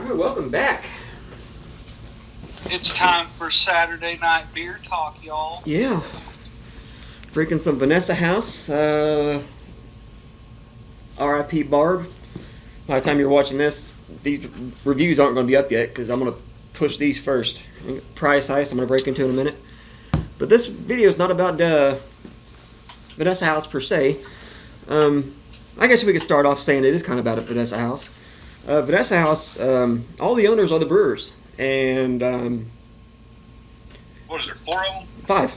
Alright, welcome back. It's time for Saturday night beer talk, y'all. Yeah. Drinking some Vanessa House. R.I.P. Barb. By the time you're watching this, these reviews aren't going to be up yet because I'm going to push these first. Price Ice, I'm going to break into in a minute. But this video is not about Vanessa House per se. I guess we could start off saying it is kind of about a Vanessa House. Vanessa House, all the owners are the brewers. And what is there, 4 of them? 5.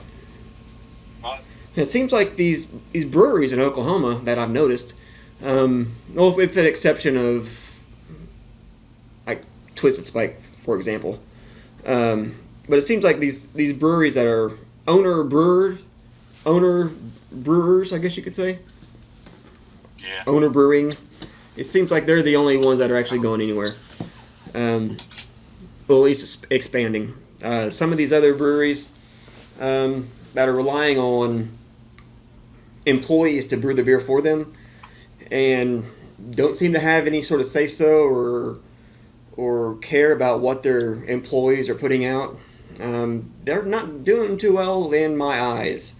5? It seems like these breweries in Oklahoma that I've noticed, well, with the exception of like Twisted Spike, for example, but it seems like these breweries that are owner brewers, I guess you could say. Yeah. Owner brewing. It seems like they're the only ones that are actually going anywhere. Well, at least expanding. Some of these other breweries that are relying on employees to brew the beer for them and don't seem to have any sort of say-so or care about what their employees are putting out. They're not doing too well in my eyes.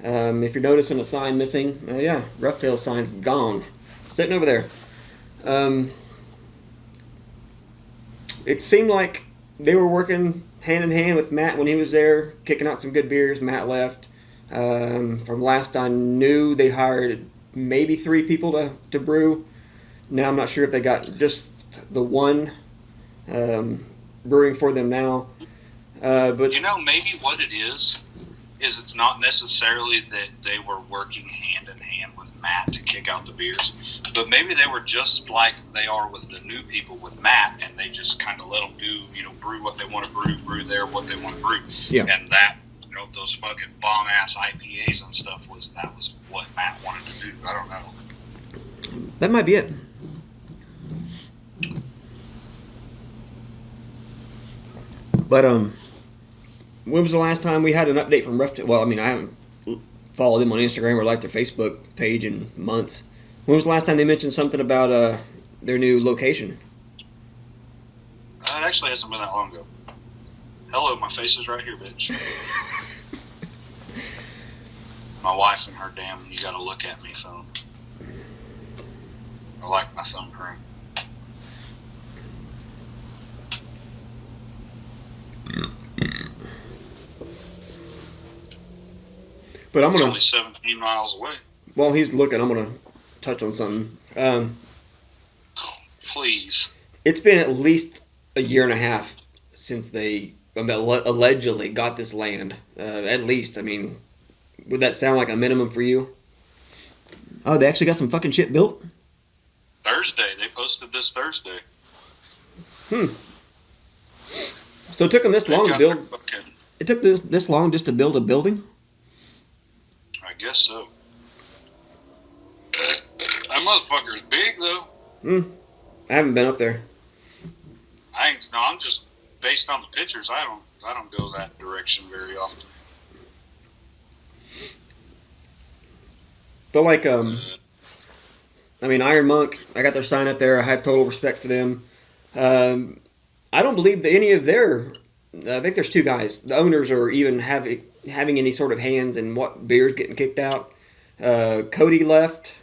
If you're noticing a sign missing, yeah, Rough Tail sign's gone. Sitting over there. It seemed like they were working hand in hand with Matt when he was there, kicking out some good beers. Matt left. From last I knew, they hired maybe 3 people to brew. Now I'm not sure if they got just the one brewing for them now. But maybe what it is it's not necessarily that they were working hand in hand with Matt to kick out the beers, but maybe they were just like they are with the new people with Matt, and they just kind of let them do, brew what they want to brew there, what they want to brew. Yeah. And that, those fucking bomb-ass IPAs and stuff was what Matt wanted to do. I don't know. That might be it. But, when was the last time we had an update from Rough Tail? Well, I mean, I haven't followed them on Instagram or liked their Facebook page in months. When was the last time they mentioned something about their new location? It actually hasn't been that long ago. Hello, my face is right here, bitch. My wife and her damn "you gotta look at me" phone. I like my thumbprint. But I'm gonna. It's only 17 miles away. While he's looking, I'm gonna touch on something. Please. It's been at least a year and a half since they allegedly got this land. At least, I mean, would that sound like a minimum for you? Oh, they actually got some fucking shit built? Thursday. They posted this Thursday. So it took them this long to build. It took this long just to build a building? I guess so. That motherfucker's big, though. I haven't been up there. I'm just based on the pictures. I don't go that direction very often. But like, I mean, Iron Monk, I got their sign up there. I have total respect for them. I don't believe that any of I think there's 2 guys. The owners are even having any sort of hands in what beer's getting kicked out. Cody left.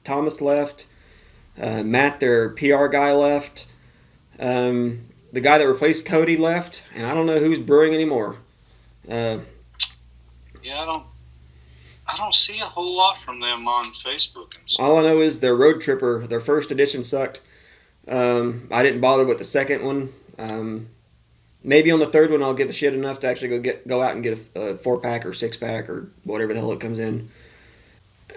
Thomas left. Matt, their PR guy, left. The guy that replaced Cody left, and I don't know who's brewing anymore. Yeah, I don't see a whole lot from them on Facebook and stuff. All I know is their Road Tripper, their first edition sucked. I didn't bother with the second one. Maybe on the third one I'll give a shit enough to actually go out and get a 4-pack or 6-pack or whatever the hell it comes in.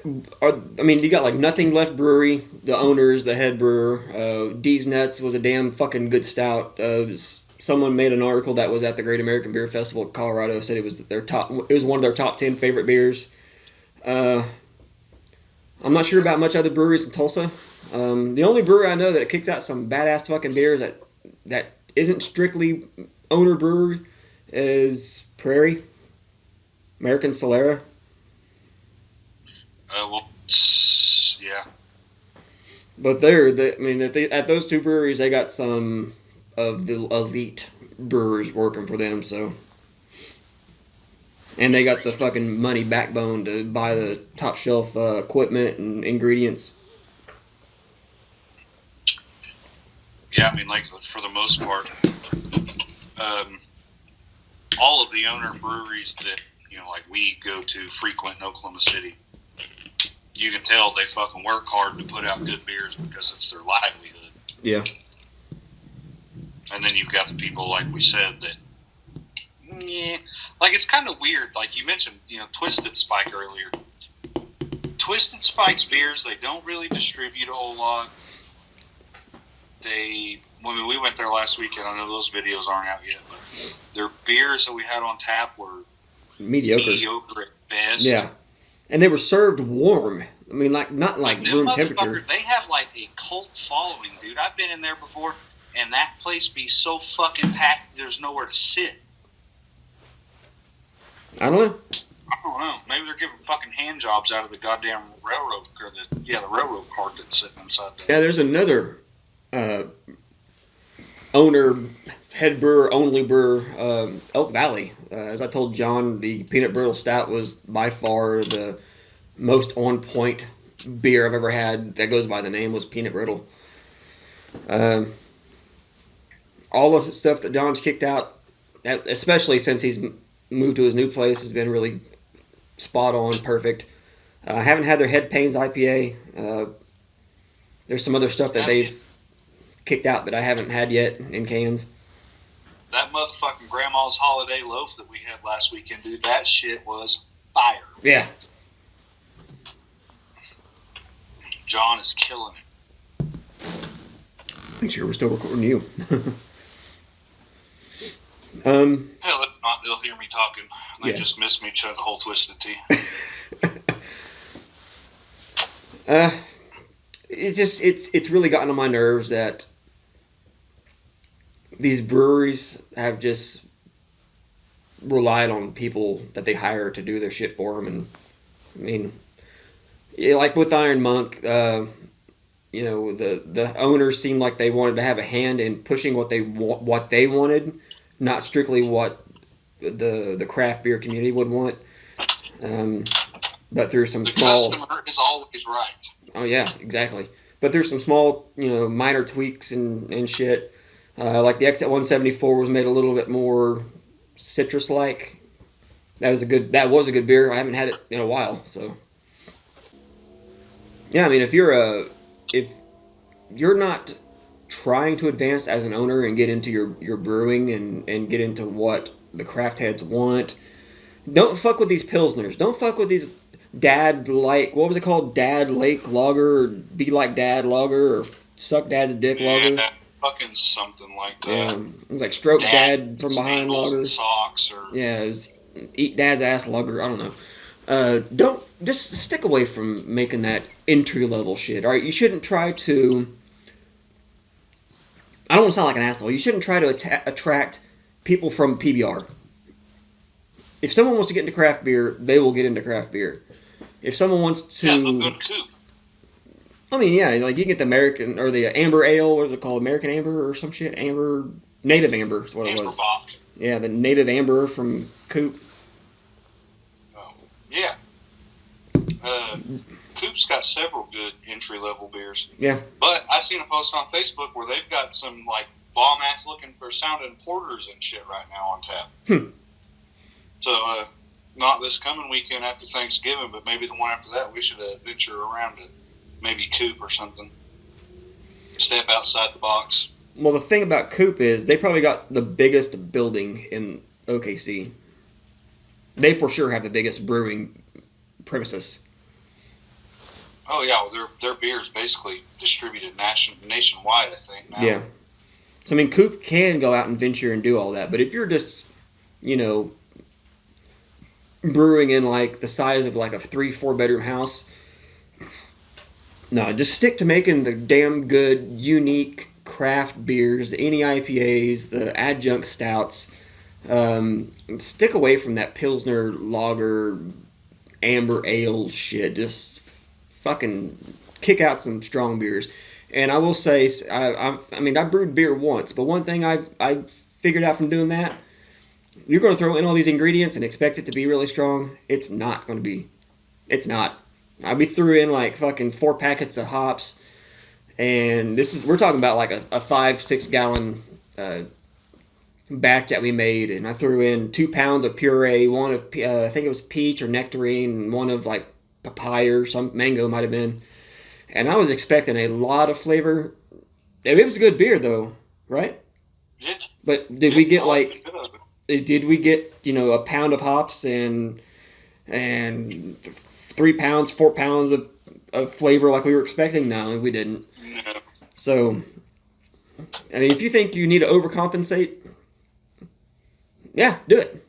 You got like Nothing Left Brewery, the owners, the head brewer. D's Nuts was a damn fucking good stout. Someone made an article that was at the Great American Beer Festival in Colorado, said it was one of their top 10 favorite beers. I'm not sure about much other breweries in Tulsa. The only brewery I know that kicks out some badass fucking beers that isn't strictly owner brewery is Prairie, American Solera. Yeah. But at those two breweries, they got some of the elite brewers working for them. So, and they got the fucking money backbone to buy the top shelf equipment and ingredients. Yeah, I mean, like for the most part, all of the owner breweries that like we go to frequent in Oklahoma City, you can tell they fucking work hard to put out good beers because it's their livelihood. Yeah. And then you've got the people, like we said, that like it's kind of weird. Like you mentioned, Twisted Spike earlier. Twisted Spike's beers, they don't really distribute a whole lot. When we went there last weekend, I know those videos aren't out yet, but their beers that we had on tap were mediocre at best. Yeah. And they were served warm. I mean, not like room temperature. They have like a cult following, dude. I've been in there before, and that place be so fucking packed, there's nowhere to sit. I don't know. Maybe they're giving fucking hand jobs out of the goddamn railroad, or the railroad cart that's sitting inside there. Yeah, there's another owner, head brewer, only brewer, Elk Valley. As I told John, the peanut brittle stout was by far the most on point beer I've ever had that goes by the name was peanut brittle. All the stuff that John's kicked out, especially since he's moved to his new place, has been really spot on, perfect. I haven't had their Head Pains IPA. There's some other stuff that they've kicked out that I haven't had yet in cans. That motherfucking Grandma's Holiday Loaf that we had last weekend, dude, that shit was fire. Yeah. John is killing it. Make sure we're still recording you. Hell, if not, they'll hear me talking. They just miss me chug a whole twisted tea. It's really gotten on my nerves that these breweries have just relied on people that they hire to do their shit for them. And I mean, like with Iron Monk, the owners seemed like they wanted to have a hand in pushing what they wanted, not strictly what the craft beer community would want. But through some small, customer is always right. Oh yeah, exactly. But there's some small, minor tweaks and shit. Like the Exit 174 was made a little bit more citrus-like. That was a good beer. I haven't had it in a while, so. Yeah, I mean, if you're not trying to advance as an owner and get into your brewing and get into what the craft heads want, don't fuck with these pilsners. Don't fuck with these what was it called? Dad Lake Lager, or Be Like Dad Lager, or Suck Dad's Dick Lager. Yeah, fucking something like that. Yeah, it was like Stroke Dad from Behind Lager. Socks or yeah, it was Eat Dad's Ass Lager. I don't know. Don't just stick away from making that entry level shit. All right, you shouldn't try to. I don't want to sound like an asshole. You shouldn't try to attract people from PBR. If someone wants to get into craft beer, they will get into craft beer. If someone wants to, they'll go to Coop. I mean, yeah, like you can get the American or the Amber Ale, what is it called, American Amber or some shit, Native Amber is what it was. Bach. Yeah, the Native Amber from Coop. Oh, yeah. Coop's got several good entry level beers. Yeah. But I seen a post on Facebook where they've got some like bomb ass looking for sounding porters and shit right now on tap. So, not this coming weekend after Thanksgiving, but maybe the one after that, we should venture around to maybe Coop or something. Step outside the box. Well, the thing about Coop is they probably got the biggest building in OKC. They for sure have the biggest brewing premises. Oh, yeah. Well, their beer is basically distributed nationwide, I think, now. Yeah. So, I mean, Coop can go out and venture and do all that, but if you're just, brewing in like the size of like a 3-4 bedroom house, no, just stick to making the damn good unique craft beers, the any IPAs, the adjunct stouts. Stick away from that Pilsner Lager Amber Ale shit. Just fucking kick out some strong beers. And I will say, I mean, I brewed beer once, but one thing I figured out from doing that, you're going to throw in all these ingredients and expect it to be really strong. It's not going to be. It's not. We threw in like fucking 4 packets of hops, and we're talking about like a 5-6 gallon batch that we made, and I threw in 2 pounds of puree, one of I think it was peach or nectarine, and one of like papaya or some mango might have been. And I was expecting a lot of flavor. It was a good beer though, right? Yeah. But did we get like? Did we get a pound of hops and 3 pounds, 4 pounds of flavor like we were expecting? No, we didn't. No. So, I mean, if you think you need to overcompensate, yeah, do it.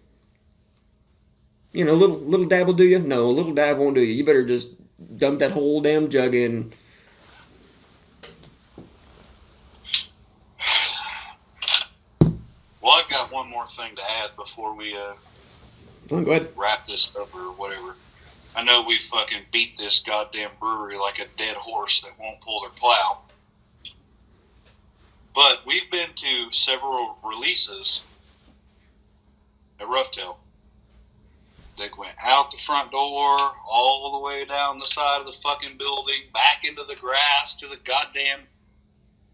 Little dab will do you. No, a little dab won't do you. You better just dump that whole damn jug in. Well, I've got one more thing to add before we Go ahead. wrap this up or whatever. I know we fucking beat this goddamn brewery like a dead horse that won't pull their plow. But we've been to several releases at Roughtail. They went out the front door, all the way down the side of the fucking building, back into the grass to the goddamn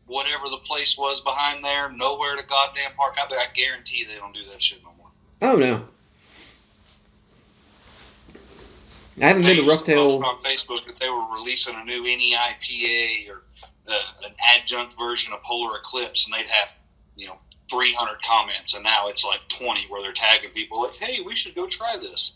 whatever the place was behind there, nowhere to goddamn park. I guarantee they don't do that shit no more. Oh no. I haven't been to Roughtail. On Facebook that they were releasing a new NEIPA or an adjunct version of Polar Eclipse, and they'd have 300 comments, and now it's like 20 where they're tagging people like, "Hey, we should go try this."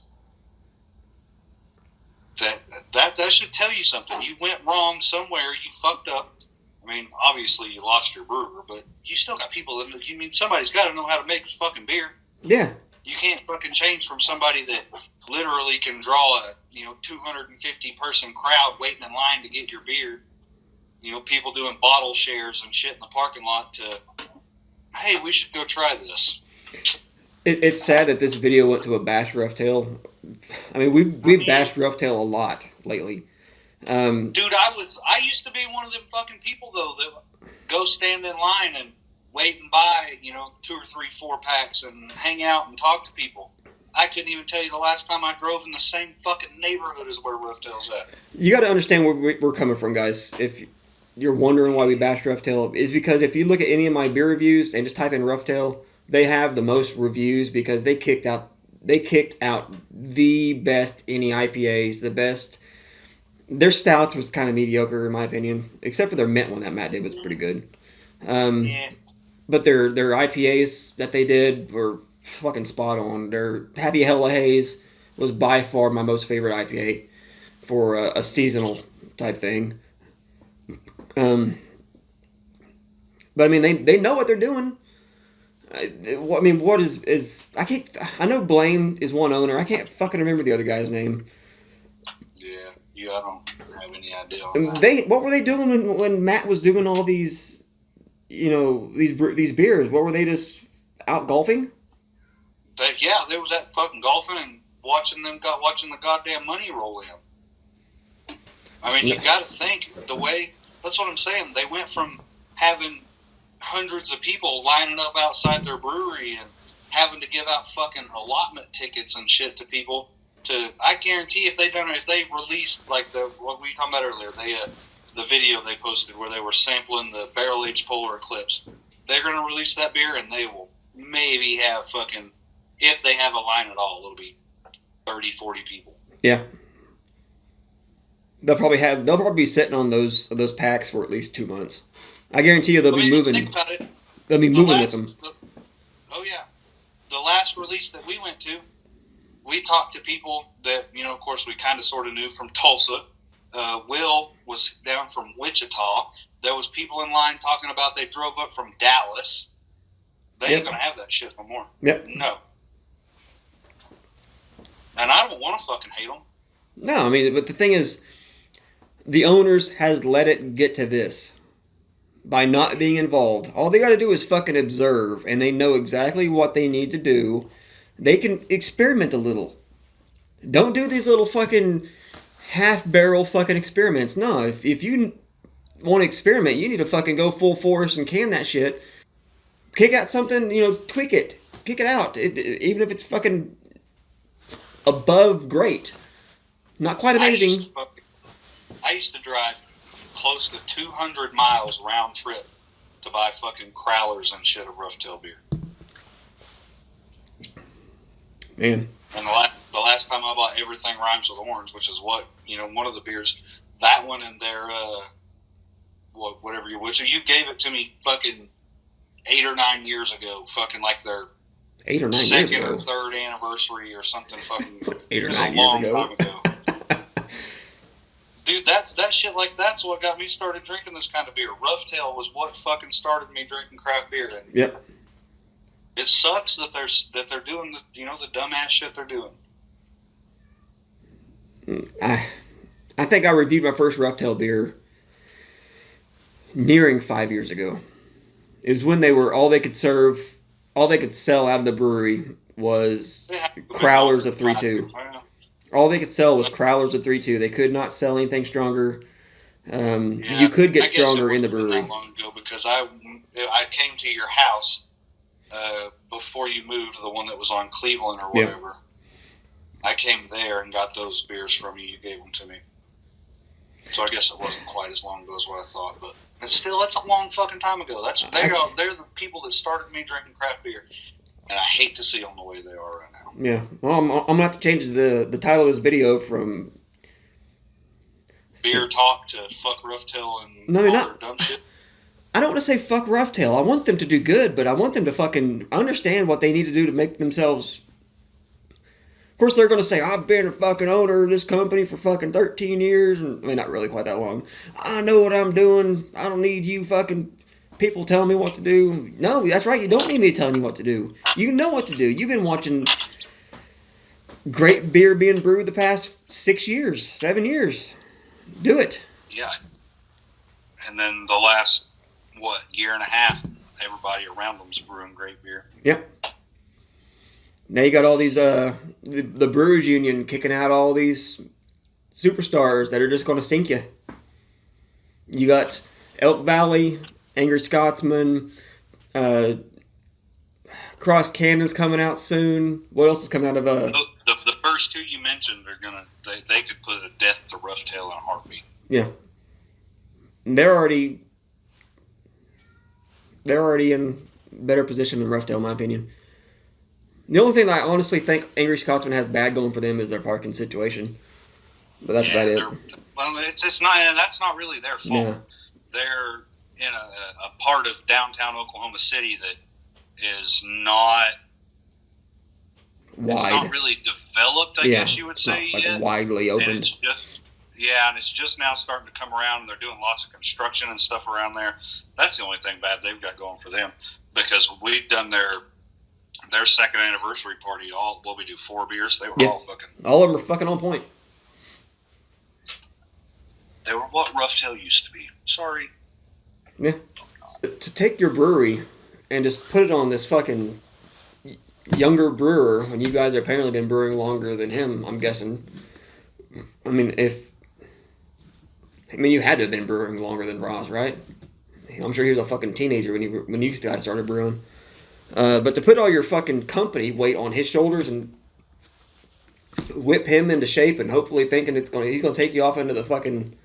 That should tell you something. You went wrong somewhere. You fucked up. I mean, obviously you lost your brewer, but you still got people that somebody's got to know how to make fucking beer. Yeah. You can't fucking change from somebody that literally can draw a 250 person crowd waiting in line to get your beer. People doing bottle shares and shit in the parking lot to, hey, we should go try this. It's sad that this video went to a bash Roughtail. I mean, we've bashed Roughtail a lot lately. Dude, I used to be one of them fucking people though that go stand in line and wait and buy 2 or 3 4-packs and hang out and talk to people. I couldn't even tell you the last time I drove in the same fucking neighborhood as where Roughtail's at. You got to understand where we're coming from, guys. If you're wondering why we bashed Roughtail, is because if you look at any of my beer reviews and just type in Roughtail, they have the most reviews because they kicked out the best IPAs, the best. Their stouts was kind of mediocre in my opinion, except for their mint one that Matt did was pretty good. Yeah. But their IPAs that they did were fucking spot on. Their Happy Hella Haze was by far my most favorite IPA for a seasonal type thing. But I mean, they know what they're doing. I mean, what is I know Blaine is one owner. I can't fucking remember the other guy's name. Yeah, I don't have any idea. What were they doing when Matt was doing all these, these beers? What were they just out golfing? They was at fucking golfing and watching the goddamn money roll in. I mean, you got to think the way. That's what I'm saying. They went from having hundreds of people lining up outside their brewery and having to give out fucking allotment tickets and shit to people. I guarantee if they released like what we were talking about earlier, the video they posted where they were sampling the barrel aged Polar Eclipse, they're gonna release that beer and they will maybe have fucking, if they have a line at all, it'll be 30, 40 people. Yeah. They'll probably be sitting on those packs for at least 2 months. I guarantee you they'll be moving. Think about it. They'll be moving with them. Oh yeah, the last release that we went to, we talked to people that of course we kind of sort of knew from Tulsa. Will was down from Wichita. There was people in line talking about they drove up from Dallas. They ain't gonna have that shit no more. Yep. No. And I don't want to fucking hate them. No, I mean, but the thing is, the owners has let it get to this by not being involved. All they got to do is fucking observe, and they know exactly what they need to do. They can experiment a little. Don't do these little fucking half-barrel fucking experiments. No, if want to experiment, you need to fucking go full force and can that shit. Kick out something, tweak it. Kick it out. Even if it's fucking above great. Not quite amazing. I used to drive close to 200 miles round trip to buy fucking crowlers and shit of Rough Tail beer. Man. And the last time I bought Everything Rhymes with Orange, which is what, one of the beers, that one and their, which you gave it to me fucking 8 or 9 years ago, fucking like their 8 or 9 second years ago. or third anniversary or something fucking 8 or 9 years ago. Dude, that shit like that's what got me started drinking this kind of beer. Rough Tail was what fucking started me drinking craft beer. And yep. It sucks that they're doing the dumbass shit they're doing. I think I reviewed my first Rough Tail beer nearing 5 years ago. It was when they were all they could sell out of the brewery was crowlers of 3.2. All they could sell was crowlers of 3.2. They could not sell anything stronger. You could get stronger in the brewery. That long ago because I came to your house before you moved, the one that was on Cleveland or whatever. Yep. I came there and got those beers from you. You gave them to me. So I guess it wasn't quite as long ago as what I thought, but that's a long fucking time ago. They're the people that started me drinking craft beer, and I hate to see them the way they are right now. Yeah, well, I'm gonna have to change the title of this video from beer talk to fuck Rough Tail and all dumb shit. I don't want to say fuck Rough Tail. I want them to do good, but I want them to fucking understand what they need to do to make themselves. Of course, they're going to say, I've been a fucking owner of this company for fucking 13 years. And, I mean, not really quite that long. I know what I'm doing. I don't need you fucking people telling me what to do. No, that's right. You don't need me telling you what to do. You know what to do. You've been watching great beer being brewed the past 7 years. Do it. Yeah. And then the last, year and a half, everybody around them's brewing great beer. Yep. Now you got all these, the Brewers Union kicking out all these superstars that are just going to sink you. You got Elk Valley, Angry Scotsman, Cross Cannon's coming out soon. What else is coming out of The first two you mentioned are they could put a death to Rough Tail in a heartbeat. Yeah. They're already in better position than Rough Tail, in my opinion. The only thing that I honestly think Angry Scotsman has bad going for them is their parking situation. But that's about it. Well, it's not. That's not really their fault. Yeah. They're in a part of downtown Oklahoma City that is not. Wide. It's not really developed, I guess you would say, yet. Widely open. And it's just now starting to come around, and they're doing lots of construction and stuff around there. That's the only thing bad they've got going for them, because we've done their second anniversary party. We do 4 beers. They were all of them are fucking on point. They were what Rough Tail used to be. Sorry. Yeah. To take your brewery and just put it on this fucking younger brewer, when you guys have apparently been brewing longer than him, I'm guessing. I mean, you had to have been brewing longer than Ross, right? I'm sure he was a fucking teenager when you guys started brewing. But to put all your fucking company weight on his shoulders and whip him into shape and hopefully thinking he's gonna take you off into the fucking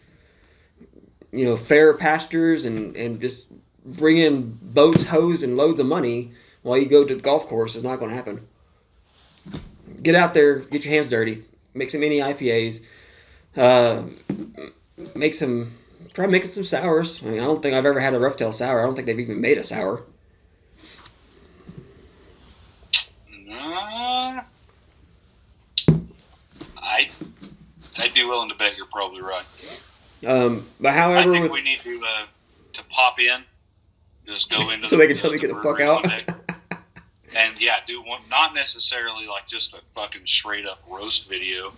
fair pastures and just bring in boats, hose, and loads of money while you go to the golf course is not going to happen. Get out there, get your hands dirty, make some mini IPAs, try making some sours. I mean, I don't think I've ever had a Rough Tail sour. I don't think they've even made a sour. I'd be willing to bet you're probably right. But however, I think we need to pop in, just go into so they can tell me to get the fuck out. And do one, not necessarily like just a fucking straight up roast video,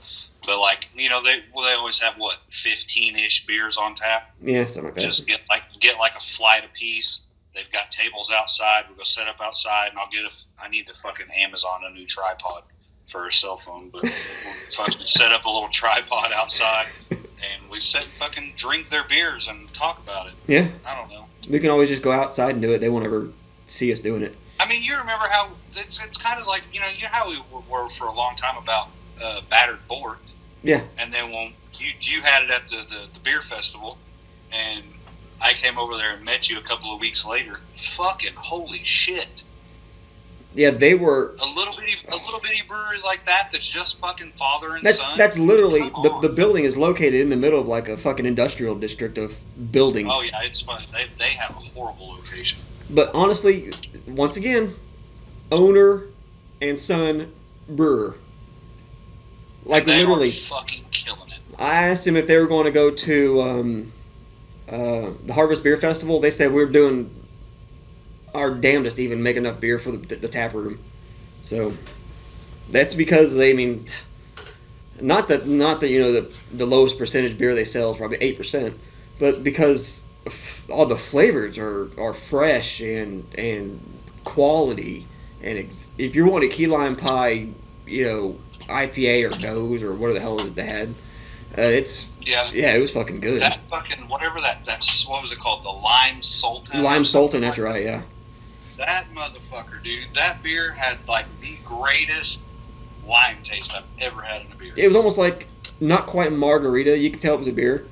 but like they always have 15-ish beers on tap. Yeah, something like that. Just get like a flight apiece. They've got tables outside. We'll go set up outside, and I need to fucking Amazon a new tripod for a cell phone, but we'll fucking set up a little tripod outside, and we sit and fucking drink their beers and talk about it. Yeah. I don't know. We can always just go outside and do it. They won't ever see us doing it. I mean, you remember how it's kind of like, you know how we were for a long time about battered board. Yeah. And then when you had it at the beer festival, and I came over there and met you a couple of weeks later. Fucking holy shit! Yeah, they were a little bitty brewery like that. That's just fucking father and son. That's literally the building is located in the middle of like a fucking industrial district of buildings. Oh yeah, it's fun. They have a horrible location. But honestly, once again, owner and son brewer. Like they literally, are fucking killing it. I asked him if they were going to go to the Harvest Beer Festival. They said we're doing our damnedest to even make enough beer for the tap room. So that's because not that you know the lowest percentage beer they sell is probably 8%, but because all the flavors are fresh and quality, and if you want a key lime pie, you know, IPA or Goes or whatever the hell they had, it was fucking good. That fucking whatever that's what was it called, the Lime Sultan? Lime Sultan, that's right, yeah. That motherfucker, dude. That beer had like the greatest lime taste I've ever had in a beer. It was almost like not quite margarita. You could tell it was a beer,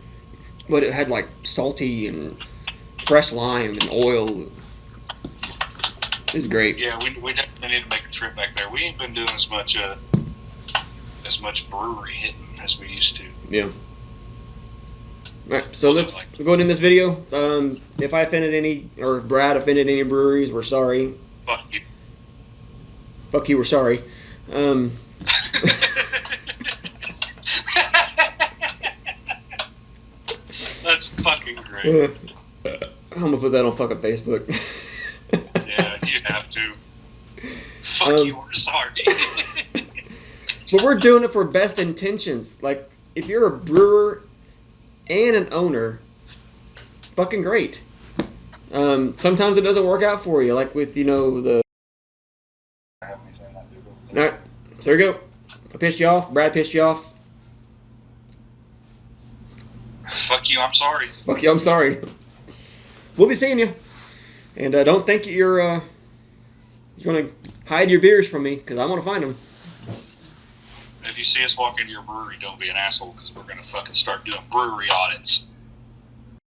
but it had like salty and fresh lime and oil. It was great. Yeah, we definitely need to make a trip back there. We ain't been doing as much brewery hitting as we used to. Yeah. All right, so let's go in this video. If I offended any, or if Brad offended any breweries, we're sorry. Fuck you. Fuck you, we're sorry. That's fucking great. I'm gonna put that on fucking Facebook. Yeah, you have to. Fuck you, we're sorry. But we're doing it for best intentions. Like, if you're a brewer and an owner, fucking great. Sometimes it doesn't work out for you, like with, you know, the... Alright, so there we go. I pissed you off. Brad pissed you off. Fuck you, I'm sorry. Fuck you, I'm sorry. We'll be seeing you. And don't think you're going to hide your beers from me, because I want to find them. If you see us walk into your brewery, don't be an asshole, because we're going to fucking start doing brewery audits.